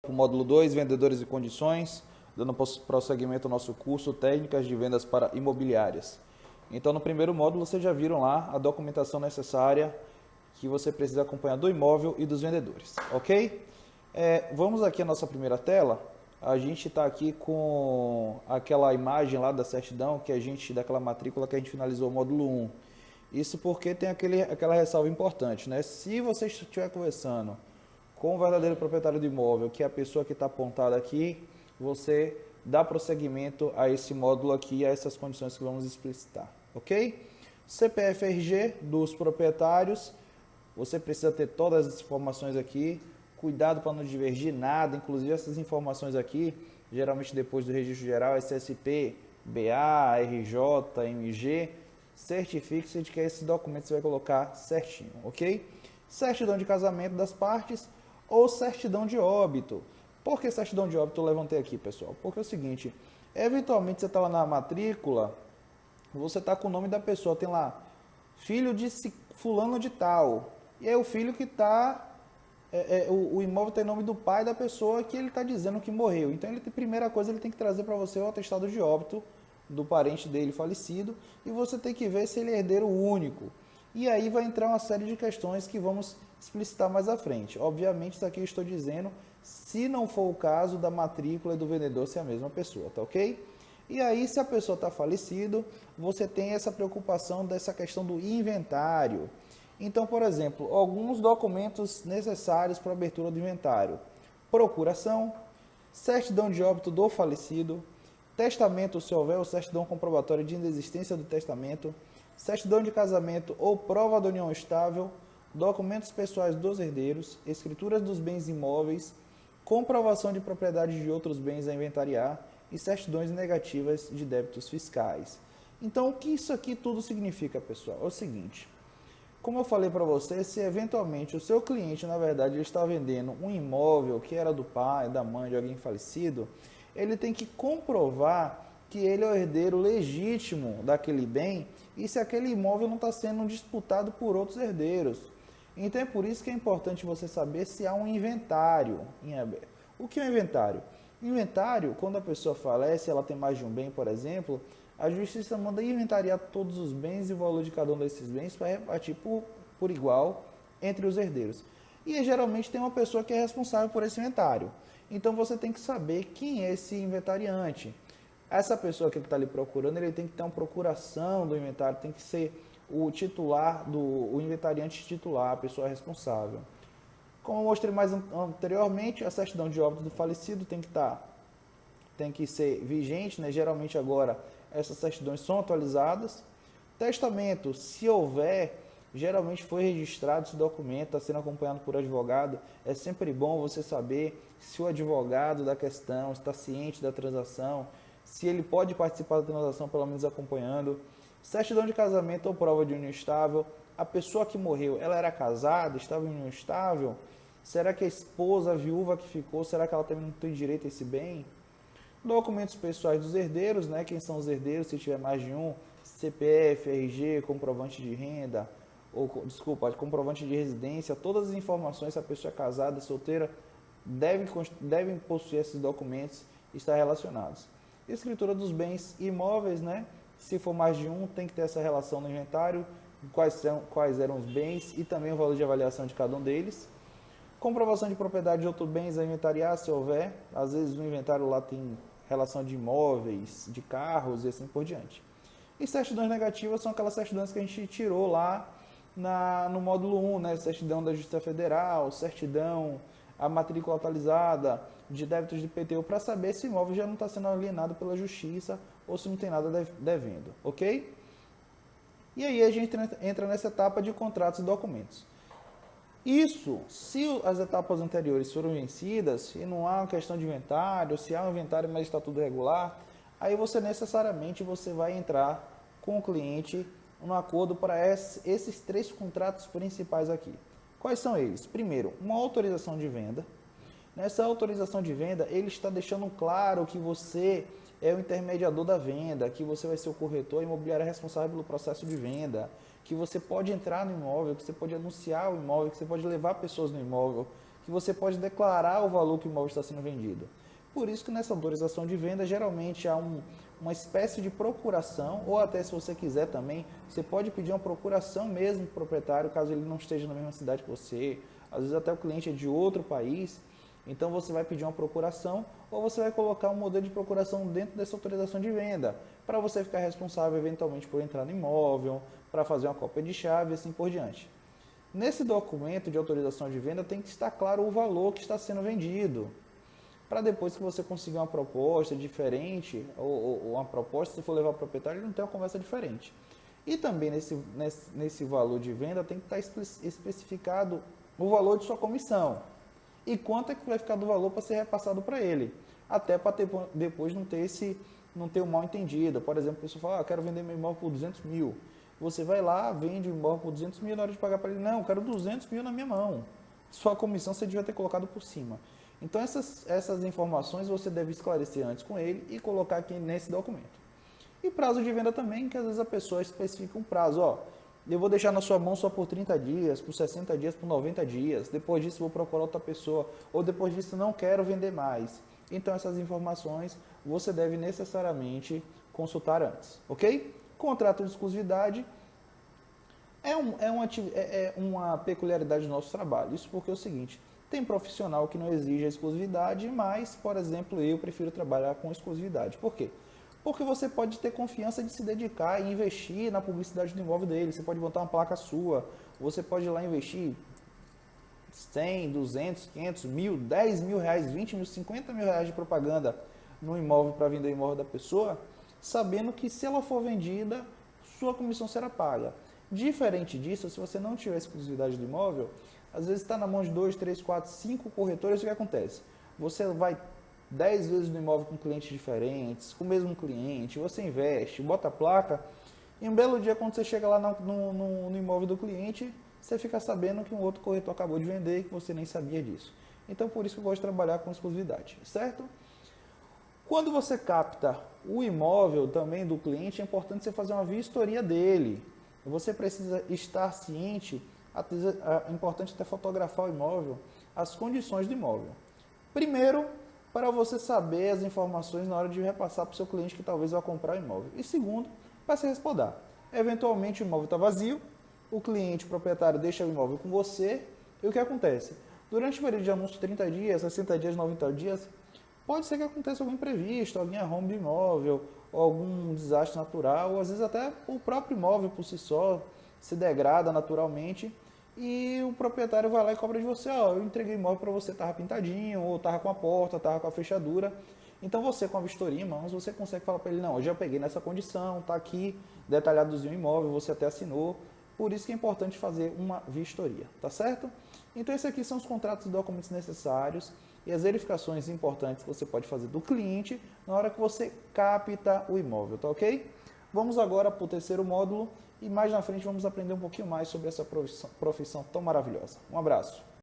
para o módulo 2, vendedores e condições, dando prosseguimento ao nosso curso Técnicas de Vendas para Imobiliárias. Então, no primeiro módulo, vocês já viram lá a documentação necessária que você precisa acompanhar do imóvel e dos vendedores, ok? Vamos aqui à nossa primeira tela. A gente está aqui com aquela imagem lá da certidão daquela matrícula que a gente finalizou o módulo 1. Isso porque tem aquela ressalva importante, né? Se você estiver conversando com o verdadeiro proprietário do imóvel, que é a pessoa que está apontada aqui, você dá prosseguimento a esse módulo aqui, a essas condições que vamos explicitar, ok? CPF RG dos proprietários, você precisa ter todas as informações aqui, cuidado para não divergir nada, inclusive essas informações aqui, geralmente depois do registro geral, SSP, BA, RJ, MG, certifique-se de que esses documentos você vai colocar certinho, ok? Certidão de casamento das partes ou certidão de óbito. Por que certidão de óbito eu levantei aqui, pessoal? Porque é o seguinte, eventualmente você está lá na matrícula, você está com o nome da pessoa, tem lá, filho de fulano de tal, e aí o filho que está, o imóvel tem nome do pai da pessoa que ele está dizendo que morreu. Então, primeira coisa, ele tem que trazer para você o atestado de óbito do parente dele falecido, e você tem que ver se ele é herdeiro único. E aí vai entrar uma série de questões que vamos explicitar mais à frente. Obviamente, isso aqui eu estou dizendo, se não for o caso da matrícula e do vendedor ser a mesma pessoa, tá ok? E aí, se a pessoa está falecida, você tem essa preocupação dessa questão do inventário. Então, por exemplo, alguns documentos necessários para a abertura do inventário: procuração, certidão de óbito do falecido, testamento, se houver, ou certidão comprobatória de inexistência do testamento, certidão de casamento ou prova da união estável, documentos pessoais dos herdeiros, escrituras dos bens imóveis, comprovação de propriedade de outros bens a inventariar e certidões negativas de débitos fiscais. Então, o que isso aqui tudo significa, pessoal? É o seguinte: como eu falei para você, se eventualmente o seu cliente, na verdade, ele está vendendo um imóvel que era do pai, da mãe, de alguém falecido, ele tem que comprovar que ele é o herdeiro legítimo daquele bem e se aquele imóvel não está sendo disputado por outros herdeiros. Então é por isso que é importante você saber se há um inventário em aberto. O que é um inventário? Inventário, quando a pessoa falece, ela tem mais de um bem, por exemplo, a justiça manda inventariar todos os bens e o valor de cada um desses bens para repartir por igual entre os herdeiros. E geralmente tem uma pessoa que é responsável por esse inventário. Então você tem que saber quem é esse inventariante. Essa pessoa que ele está ali procurando, ele tem que ter uma procuração do inventário, tem que ser o titular, o inventariante titular, a pessoa responsável. Como eu mostrei mais anteriormente, a certidão de óbito do falecido tem que ser vigente, né? Geralmente agora essas certidões são atualizadas. Testamento, se houver, geralmente foi registrado esse documento, está sendo acompanhado por advogado. É sempre bom você saber se o advogado da questão está ciente da transação, se ele pode participar da transação, pelo menos acompanhando. Certidão de casamento ou prova de união estável. A pessoa que morreu, ela era casada, estava em união estável? Será que a esposa, a viúva que ficou, será que ela também não tem direito a esse bem? Documentos pessoais dos herdeiros, né? Quem são os herdeiros, se tiver mais de um, CPF, RG, comprovante de renda, comprovante de residência, todas as informações, se a pessoa é casada, solteira, devem possuir esses documentos e estar relacionados. Escritura dos bens imóveis, né? Se for mais de um, tem que ter essa relação no inventário, quais eram os bens e também o valor de avaliação de cada um deles. Comprovação de propriedade de outros bens a inventariar, se houver. Às vezes o inventário lá tem relação de imóveis, de carros e assim por diante. E certidões negativas são aquelas certidões que a gente tirou lá no módulo 1, né? Certidão da Justiça Federal, certidão, a matrícula atualizada, de débitos de IPTU, para saber se o imóvel já não está sendo alienado pela Justiça ou se não tem nada devendo, ok? E aí a gente entra nessa etapa de contratos e documentos. Isso, se as etapas anteriores foram vencidas e não há uma questão de inventário, se há um inventário, mas está tudo regular, aí você necessariamente vai entrar com o cliente um acordo para esses 3 contratos principais aqui. Quais são eles? Primeiro, uma autorização de venda. Nessa autorização de venda, ele está deixando claro que você é o intermediador da venda, que você vai ser o corretor imobiliário responsável pelo processo de venda, que você pode entrar no imóvel, que você pode anunciar o imóvel, que você pode levar pessoas no imóvel, que você pode declarar o valor que o imóvel está sendo vendido. Por isso que nessa autorização de venda, geralmente há uma espécie de procuração, ou até se você quiser também, você pode pedir uma procuração mesmo para o proprietário, caso ele não esteja na mesma cidade que você, às vezes até o cliente é de outro país, então você vai pedir uma procuração, ou você vai colocar um modelo de procuração dentro dessa autorização de venda, para você ficar responsável eventualmente por entrar no imóvel, para fazer uma cópia de chave e assim por diante. Nesse documento de autorização de venda tem que estar claro o valor que está sendo vendido, para depois que você conseguir uma proposta diferente, ou uma proposta, se for levar ao proprietário, ele não tem uma conversa diferente. E também nesse valor de venda tem que estar especificado o valor de sua comissão e quanto é que vai ficar do valor para ser repassado para ele, até para depois não ter um mal entendido. Por exemplo, a pessoa fala, quero vender meu imóvel por 200 mil. Você vai lá, vende o imóvel por 200 mil, na hora de pagar para ele, não, eu quero 200 mil na minha mão. Sua comissão você devia ter colocado por cima. Então, essas informações você deve esclarecer antes com ele e colocar aqui nesse documento. E prazo de venda também, que às vezes a pessoa especifica um prazo. Ó, eu vou deixar na sua mão só por 30 dias, por 60 dias, por 90 dias. Depois disso, vou procurar outra pessoa. Ou depois disso, não quero vender mais. Então, essas informações você deve necessariamente consultar antes. Ok? Contrato de exclusividade é uma peculiaridade do nosso trabalho. Isso porque é o seguinte... Tem profissional que não exige a exclusividade, mas, por exemplo, eu prefiro trabalhar com exclusividade. Por quê? Porque você pode ter confiança de se dedicar e investir na publicidade do imóvel dele. Você pode botar uma placa sua, você pode ir lá investir 100, 200, 500, 1.000, 10 mil reais, 20 mil, 50 mil reais de propaganda no imóvel para vender o imóvel da pessoa, sabendo que se ela for vendida, sua comissão será paga. Diferente disso, se você não tiver exclusividade do imóvel, às vezes está na mão de 2, 3, 4, 5 corretores, o que acontece? Você vai 10 vezes no imóvel com clientes diferentes, com o mesmo cliente, você investe, bota a placa, e um belo dia quando você chega lá no imóvel do cliente, você fica sabendo que um outro corretor acabou de vender e que você nem sabia disso. Então, por isso que eu gosto de trabalhar com exclusividade, certo? Quando você capta o imóvel também do cliente, é importante você fazer uma vistoria dele. Você precisa estar ciente, é importante até fotografar o imóvel, as condições do imóvel. Primeiro, para você saber as informações na hora de repassar para o seu cliente que talvez vá comprar o imóvel. E segundo, para se respaldar. Eventualmente o imóvel está vazio, o cliente, o proprietário deixa o imóvel com você, e o que acontece? Durante o período de anúncio, 30 dias, 60 dias, 90 dias, pode ser que aconteça algum imprevisto, alguém arrombe o imóvel, ou algum desastre natural, ou às vezes até o próprio imóvel por si só se degrada naturalmente, e o proprietário vai lá e cobra de você, ó, eu entreguei o imóvel para você, estava pintadinho, ou estava com a porta, estava com a fechadura. Então você, com a vistoria em mãos, você consegue falar para ele, não, eu já peguei nessa condição, está aqui, detalhadozinho o imóvel, você até assinou. Por isso que é importante fazer uma vistoria, tá certo? Então esses aqui são os contratos e documentos necessários e as verificações importantes que você pode fazer do cliente na hora que você capta o imóvel, tá ok? Vamos agora para o terceiro módulo e mais na frente vamos aprender um pouquinho mais sobre essa profissão tão maravilhosa. Um abraço!